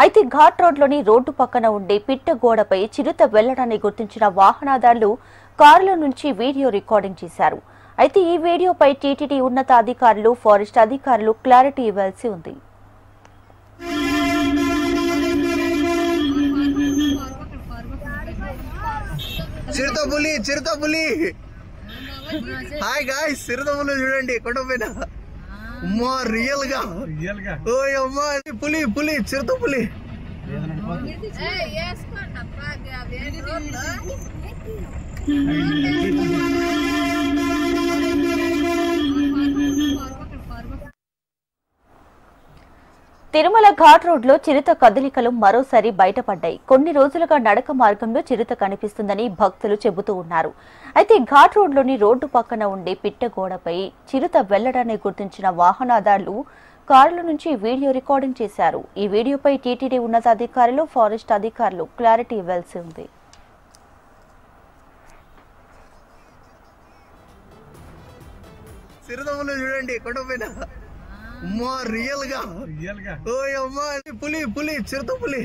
అయితే ఘాట్ రోడ్లోని రోడ్డు పక్కన ఉండే పిట్ట గోడపై చిరుత వెళ్లడాన్ని గుర్తించిన వాహనదారులు కారులో నుంచి వీడియో రికార్డింగ్ చేశారు. అయితే ఈ వీడియోపై టీటీడీ ఉన్నతాధికారులు, ఫారెస్ట్ అధికారులు క్లారిటీ ఇవ్వాల్సి ఉంది. చిరుతపులి హాయ్ గాయ్స్, చిరుతపులి చూడండి కొండపైన. అమ్మా రియల్ గా ఓయ్ అమ్మా, పులి చిరుతపులి. తిరుమల ఘాట్ రోడ్లో చిరుత కదలికలు మరోసారి బయటపడ్డాయి. కొన్ని రోజులుగా నడక మార్గంలో చిరుత కనిపిస్తుందని భక్తులు చెబుతూ ఉన్నారు. అయితే ఘాట్ రోడ్లోని రోడ్డు పక్కన ఉండే పిట్ట గోడపై చిరుత వెళ్లడాన్ని గుర్తించిన వాహనదారులు కారుల నుంచి వీడియో రికార్డింగ్ చేశారు. ఈ వీడియోపై టీటీడీ ఉన్నతాధికారులు, ఫారెస్ట్ అధికారులు క్లారిటీ ఇవ్వాల్సి ఉంది. చూడండి కొండపైన. అమ్మా రియల్ గా ఓయ్ అమ్మా, పులి చిరుతపులి.